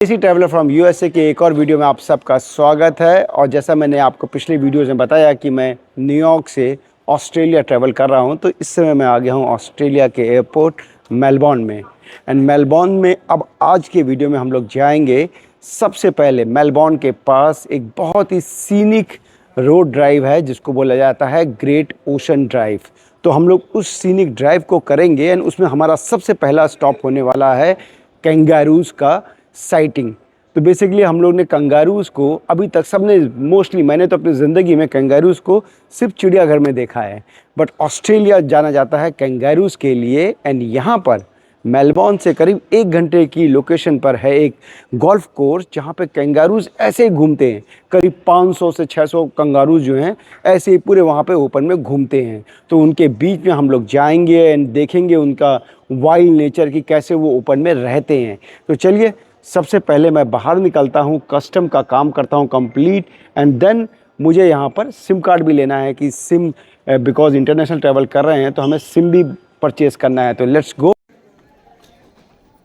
इसी traveller from USA के एक और वीडियो में आप सबका स्वागत है। और जैसा मैंने आपको पिछले वीडियोज़ में बताया कि मैं न्यूयॉर्क से ऑस्ट्रेलिया ट्रैवल कर रहा हूं, तो इस समय मैं आ गया हूं ऑस्ट्रेलिया के एयरपोर्ट मेलबोर्न में। एंड मेलबोर्न में अब आज के वीडियो में हम लोग जाएंगे। सबसे पहले मेलबोर्न के पास एक बहुत ही सीनिक रोड ड्राइव है जिसको बोला जाता है ग्रेट ओशन ड्राइव। तो हम लोग उस सीनिक ड्राइव को करेंगे एंड उसमें हमारा सबसे पहला स्टॉप होने वाला है कैंगारूज़ का साइटिंग। तो बेसिकली हम लोग ने कंगारूज़ को अभी तक सबने मोस्टली, मैंने तो अपनी ज़िंदगी में कंगारूज़ को सिर्फ चिड़ियाघर में देखा है, बट ऑस्ट्रेलिया जाना जाता है कंगारूज़ के लिए। एंड यहाँ पर मेलबोर्न से करीब 1 घंटे की लोकेशन पर है एक गोल्फ कोर्स जहाँ पे कंगारूज़ ऐसे ही घूमते हैं। करीब 500 से 600 कंगारूज़ जो हैं ऐसे ही पूरे वहाँ पे ओपन में घूमते हैं। तो उनके बीच में हम लोग जाएंगे एंड देखेंगे उनका वाइल्ड नेचर की कैसे वो ओपन में रहते हैं। तो चलिए, सबसे पहले मैं बाहर निकलता हूँ, कस्टम का काम करता हूँ कंप्लीट, एंड देन मुझे यहाँ पर सिम कार्ड भी लेना है कि सिम, बिकॉज इंटरनेशनल ट्रैवल कर रहे हैं तो हमें सिम भी परचेज़ करना है। तो let's go.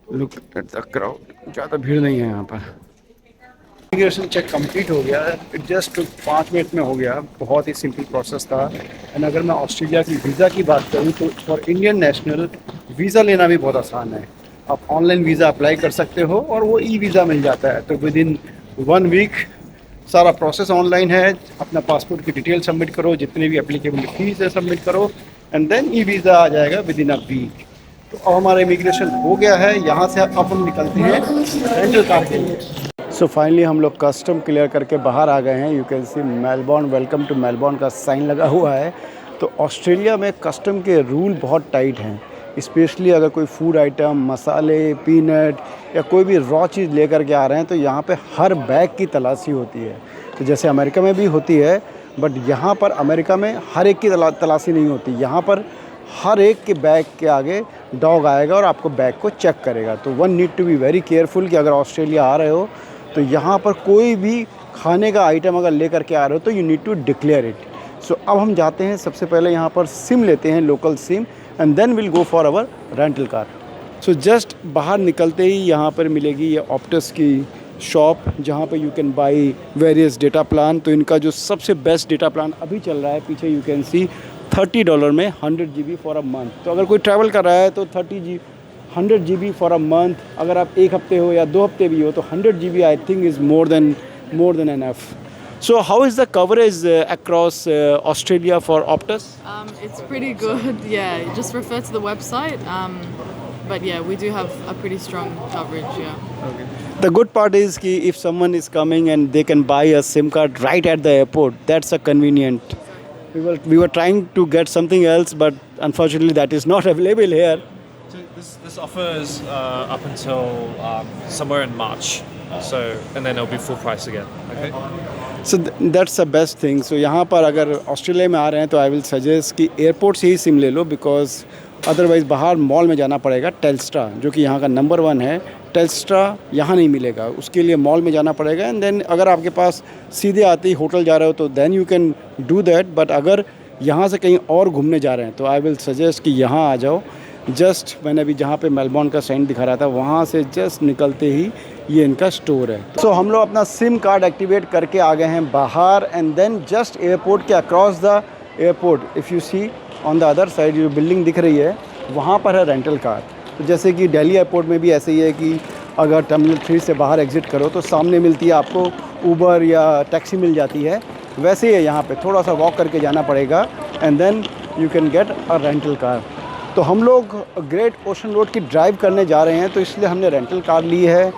Look at the crowd, ज़्यादा भीड़ नहीं है यहाँ पर। इमिग्रेशन चेक कंप्लीट हो गया है, इट जस्ट 5 मिनट में हो गया। बहुत ही सिंपल प्रोसेस था। एंड अगर मैं ऑस्ट्रेलिया की वीज़ा की बात करूँ तो फॉर इंडियन नेशनल वीज़ा लेना भी बहुत आसान है। आप ऑनलाइन वीज़ा अप्लाई कर सकते हो और वो ई वीज़ा मिल जाता है। तो विद इन 1 वीक सारा प्रोसेस ऑनलाइन है। अपना पासपोर्ट की डिटेल सबमिट करो, जितने भी एप्लीकेबल फीस है सबमिट करो, एंड देन ई वीज़ा आ जाएगा विद इन अ वीक। तो अब हमारा इमिग्रेशन हो गया है। यहाँ से अब हम निकलते हैं रेंटल कार के लिए। सो फाइनली हम लोग कस्टम क्लियर करके बाहर आ गए हैं। You can see Melbourne, welcome to Melbourne का साइन लगा हुआ है। तो ऑस्ट्रेलिया में कस्टम के रूल बहुत टाइट हैं, स्पेशली अगर कोई फूड आइटम, मसाले, पीनट या कोई भी रॉ चीज़ लेकर के आ रहे हैं तो यहाँ पे हर बैग की तलाशी होती है। तो जैसे अमेरिका में भी होती है, बट यहाँ पर अमेरिका में हर एक की तलाशी नहीं होती। यहाँ पर हर एक के बैग के आगे डॉग आएगा और आपको बैग को चेक करेगा। तो one need to be very careful कि अगर ऑस्ट्रेलिया आ रहे हो तो यहाँ पर कोई भी खाने का आइटम अगर लेकर के आ रहे हो तो you need to declare it. So अब हम जाते हैं, सबसे पहले यहाँ पर सिम लेते हैं, local sim, and then will go for our rental car. So just बाहर निकलते ही यहाँ पर मिलेगी ये ऑप्टस की शॉप जहाँ पे you can buy various data plan. तो इनका जो सबसे बेस्ट डेटा प्लान अभी चल रहा है, पीछे यू कैन सी $30 में 100 GB फॉर अ मंथ। तो अगर कोई ट्रैवल कर रहा है तो 100 GB फॉर अ मंथ। अगर आप 1 हफ्ते हो या 2 हफ्ते भी हो तो 100 GB I think is more than enough. So how is the coverage across Australia for Optus? It's pretty good. Yeah, just refer to the website. But yeah, we do have a pretty strong coverage. Yeah. Okay. The good part is कि if someone is coming and they can buy a SIM card right at the airport, that's a convenient. We were trying to get something else, but unfortunately that is not available here. So this offer is up until somewhere in March. So and then it'll be full price again. Okay. So that's the best thing. So यहाँ पर अगर Australia में आ रहे हैं तो I will suggest कि airport से ही SIM ले लो, बिकॉज अदरवाइज़ बाहर मॉल में जाना पड़ेगा। टेल्स्ट्रा जो कि यहाँ का नंबर 1 है, टेल्स्ट्रा यहाँ नहीं मिलेगा, उसके लिए मॉल में जाना पड़ेगा। एंड देन अगर आपके पास सीधे आते ही होटल जा रहे हो तो then you can do that. But अगर यहाँ से कहीं और घूमने जा रहे हैं तो आई विल सजेस्ट कि यहाँ आ जाओ। जस्ट मैंने अभी जहाँ पे मेलबोर्न का साइन दिखा रहा था वहाँ से जस्ट निकलते ही ये इनका स्टोर है। सो हम लोग अपना सिम कार्ड एक्टिवेट करके आ गए हैं बाहर, एंड देन जस्ट एयरपोर्ट के across the airport if you see on the other side जो बिल्डिंग दिख रही है वहाँ पर है रेंटल कार। तो जैसे कि दिल्ली एयरपोर्ट में भी ऐसे ही है कि अगर टर्मिनल 3 से बाहर एग्ज़िट करो तो सामने मिलती है आपको ऊबर या टैक्सी मिल जाती है, वैसे ही है यहाँ पे। थोड़ा सा वॉक करके जाना पड़ेगा and then you can get a rental car. तो हम लोग ग्रेट ओशन रोड की ड्राइव करने जा रहे हैं तो इसलिए हमने रेंटल कार ली है,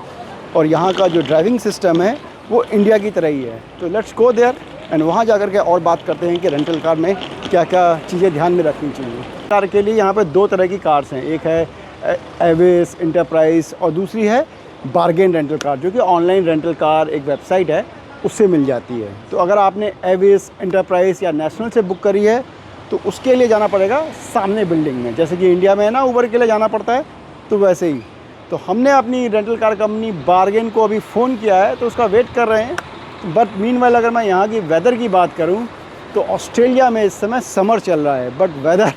और यहाँ का जो ड्राइविंग सिस्टम है वो इंडिया की तरह ही है। तो लेट्स गो देयर एंड वहाँ जा कर के और बात करते हैं कि रेंटल कार में क्या क्या चीज़ें ध्यान में रखनी चाहिए। कार के लिए यहाँ पे 2 तरह की कार्स हैं, एक है एविस इंटरप्राइज और दूसरी है बार्गेन रेंटल कार, जो कि ऑनलाइन रेंटल कार एक वेबसाइट है उससे मिल जाती है। तो अगर आपने एविस, इंटरप्राइज या नेशनल से बुक करी है तो उसके लिए जाना पड़ेगा सामने बिल्डिंग में, जैसे कि इंडिया में है ना ऊबर के लिए जाना पड़ता है, तो वैसे ही। तो हमने अपनी रेंटल कार कंपनी बार्गेन को अभी फ़ोन किया है तो उसका वेट कर रहे हैं। बट मीनवाइल अगर मैं यहाँ की वेदर की बात करूँ तो ऑस्ट्रेलिया में इस समय समर चल रहा है, बट वेदर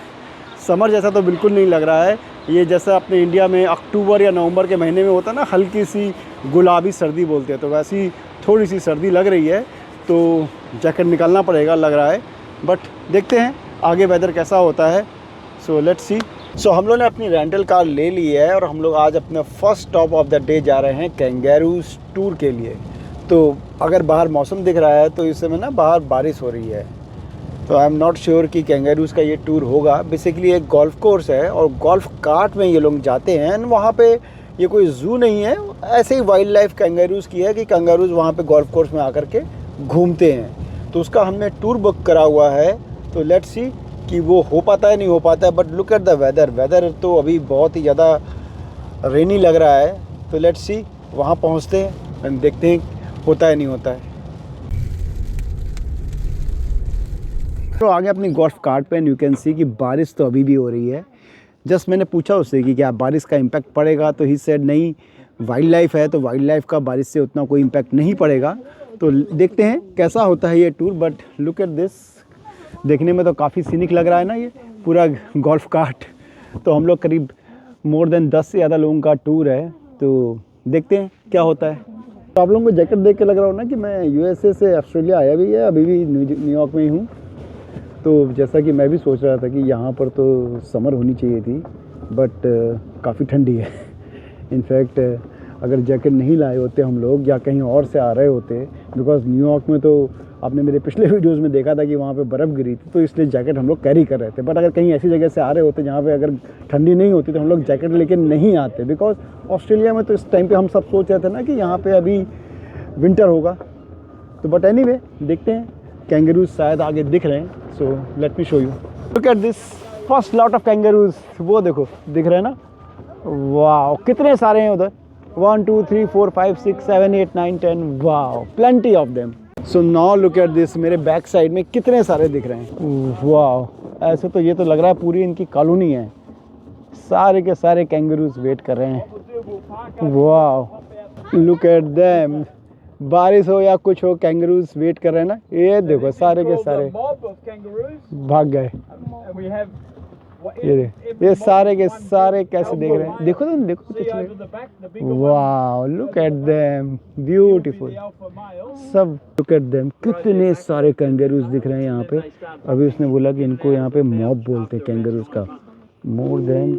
समर जैसा तो बिल्कुल नहीं लग रहा है। ये जैसा अपने इंडिया में अक्टूबर या नवंबर के महीने में होता है ना, हल्की सी गुलाबी सर्दी बोलते हैं, तो वैसी थोड़ी सी सर्दी लग रही है, तो जैकेट निकालना पड़ेगा लग रहा है। बट देखते हैं आगे वेदर कैसा होता है। So let's see. सो हम लोग ने अपनी रेंटल कार ले ली है और हम लोग आज अपने first stop of the day जा रहे हैं कैंगारूज टूर के लिए। तो अगर बाहर मौसम दिख रहा है तो इस समय ना बाहर बारिश हो रही है, तो आई एम नॉट श्योर कि कैंगारूज का ये टूर होगा। बेसिकली एक गोल्फ कोर्स है और गोल्फ कार्ट में ये लोग जाते हैं। वहाँ पे ये कोई ज़ू नहीं है, ऐसे ही वाइल्ड लाइफ कैंगारूज की है कि कैंगारूज वहाँ पे गोल्फ कोर्स में आकर के घूमते हैं। तो उसका हमने टूर बुक करा हुआ है, तो लेट्स सी कि वो हो पाता है नहीं हो पाता है। But look at the weather तो अभी बहुत ही ज़्यादा रेनी लग रहा है। तो लेट्स सी, वहाँ पहुँचते हैं, देखते हैं होता है नहीं होता है। तो आगे अपनी गोल्फ कार्ट पे यू कैन सी कि बारिश तो अभी भी हो रही है। जस्ट मैंने पूछा उससे कि क्या बारिश का इम्पैक्ट पड़ेगा, तो ही सेड नहीं, वाइल्ड लाइफ है तो वाइल्ड लाइफ का बारिश से उतना कोई इम्पैक्ट नहीं पड़ेगा। तो देखते हैं कैसा होता है ये tour. But look at this, देखने में तो काफ़ी सीनिक लग रहा है ना ये पूरा गोल्फ कार्ट। तो हम लोग करीब मोर देन 10 से ज़्यादा लोगों का टूर है, तो देखते हैं क्या होता है। तो आप लोगों को जैकेट देख के लग रहा हो ना कि मैं यूएसए से ऑस्ट्रेलिया आया भी है, अभी भी न्यूयॉर्क में ही हूँ। तो जैसा कि मैं भी सोच रहा था कि यहाँ पर तो समर होनी चाहिए थी, बट काफ़ी ठंडी है। इनफैक्ट अगर जैकेट नहीं लाए होते हम लोग या कहीं और से आ रहे होते, बिकॉज न्यूयॉर्क में तो आपने मेरे पिछले वीडियोस में देखा था कि वहाँ पे बर्फ़ गिरी थी, तो इसलिए जैकेट हम लोग कैरी कर रहे थे। बट अगर कहीं ऐसी जगह से आ रहे होते जहाँ पे अगर ठंडी नहीं होती तो हम लोग जैकेट लेके नहीं आते, बिकॉज ऑस्ट्रेलिया में तो इस टाइम पे हम सब सोच रहे थे ना कि यहाँ पे अभी विंटर होगा। तो बट एनीवे देखते हैं, कैंगरूज शायद आगे दिख रहे हैं। So let me show you. Look at this first lot of kangaroos. वो देखो दिख रहे हैं ना, वाह कितने सारे हैं उधर। 1 2 3 4 5 6 7 8 9 10, वाह plenty of them. So now look at this, मेरे बैक साइड में कितने सारे दिख रहे हैं। वाह, ऐसे तो ये तो लग रहा है पूरी इनकी कॉलोनी है, सारे के सारे कैंगरूज वेट कर रहे हैं। वाह लुक एट देम, बारिश हो या कुछ हो कैंगरूज वेट कर रहे हैं ना। ये देखो सारे के सारे भाग गए। ये सारे के सारे कैसे देख रहे हैं, देखो तुम देखो पिछले। वाह लुक एट देम, ब्यूटीफुल सब। लुक एट देम, कितने सारे कैंगरूज दिख रहे हैं यहाँ पे। अभी उसने बोला कि इनको यहाँ पे मॉब बोलते हैं कैंगरूज का। मोर देन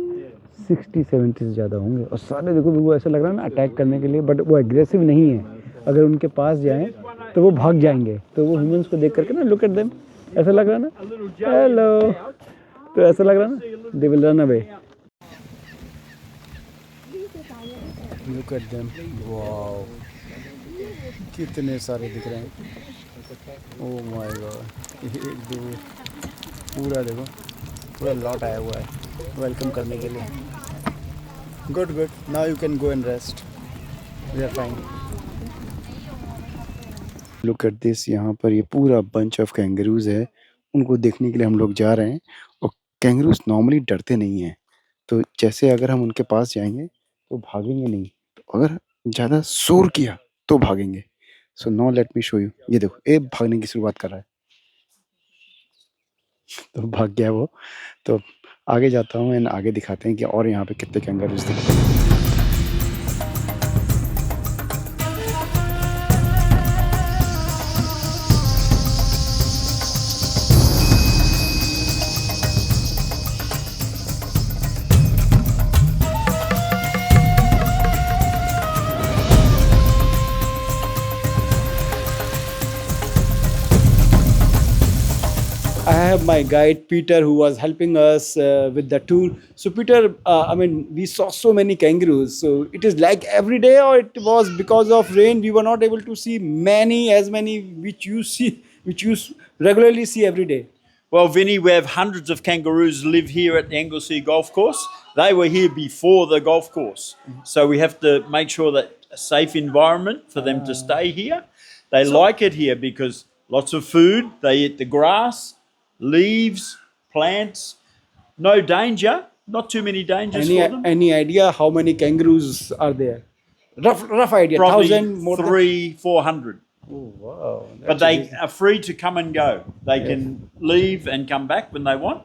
60-70 से ज़्यादा होंगे और सारे देखो वो ऐसा लग रहा है ना अटैक करने के लिए, बट वो एग्रेसिव नहीं है। अगर उनके पास जाएं तो वो भाग जाएंगे। तो वो ह्यूमंस को देख करके ना, लुक एट देम, ऐसा लग रहा है ना हेलो, तो ऐसा लग रहा है ना they will run away. Look at them, wow कितने सारे दिख रहे हैं। ओह माय गॉड, 1 2 पूरा देखो, पूरा लॉट आया हुआ है वेलकम करने के लिए। Good good, now you can go and rest, we are fine. Look at this, यहाँ पर ये पूरा बंच ऑफ कैंगरूज है, उनको देखने के लिए हम लोग जा रहे हैं। और कैंगरूज नॉर्मली डरते नहीं हैं, तो जैसे अगर हम उनके पास जाएंगे तो भागेंगे नहीं, तो अगर ज़्यादा शोर किया तो भागेंगे। So now let me show you. ये देखो, ये भागने की शुरुआत कर रहा है, तो भाग गया वो। तो आगे जाता हूँ एंड आगे दिखाते हैं कि और यहाँ पे कितने कैंगरूज दिखते हैं। I have my guide Peter who was helping us with the tour. So Peter, I mean, we saw so many kangaroos. So it is like every day, or it was because of rain we were not able to see as many which you regularly see every day. Well, Vinny, we have hundreds of kangaroos live here at the Anglesea Golf Course. They were here before the golf course. So we have to make sure that a safe environment for them to stay here. They like it here because lots of food, they eat the grass, leaves, plants, no danger, not too many dangers for them. Any idea how many kangaroos are there? Rough idea. Probably 1,000 more. 300-400. Oh wow! But they are free to come and go. They can leave and come back when they want.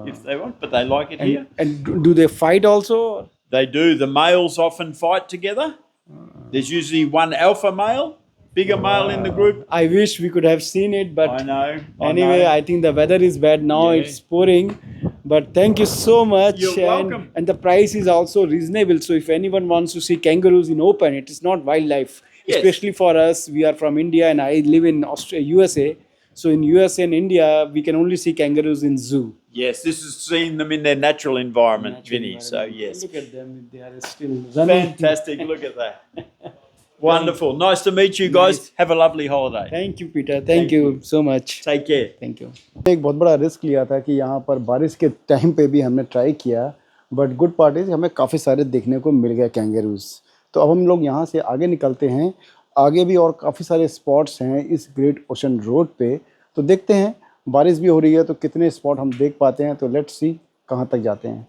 if they want, but they like it here. And do they fight also? They do. The males often fight together. There's usually one alpha male, bigger male in the group. I wish we could have seen it, but I know. anyway, I think the weather is bad now. Yeah. It's pouring, but thank you so much. You're welcome. And the price is also reasonable. So if anyone wants to see kangaroos in open, it is not wildlife. Yes. Especially for us, we are from India, and I live in USA. So in USA and India, we can only see kangaroos in zoo. Yes, this is seeing them in their natural environment, Vinny. So yes, Look at them; they are still running. fantastic. Look at that. Wonderful. Nice to meet you guys. Nice. Have a lovely holiday. Thank you, Peter. Thank you so much. Take care. Thank you. एक बहुत बड़ा risk लिया था कि यहाँ पर बारिश के टाइम पे भी हमने ट्राई किया, बट गुड पार्ट इज हमें काफ़ी सारे देखने को मिल गए कैंगरूज। तो अब हम लोग यहाँ से आगे निकलते हैं। आगे भी और काफ़ी सारे स्पॉट्स हैं इस ग्रेट ओशन रोड पे, तो देखते हैं बारिश भी हो रही है तो कितने स्पॉट हम देख पाते हैं। तो लेट्स सी कहाँ तक जाते हैं।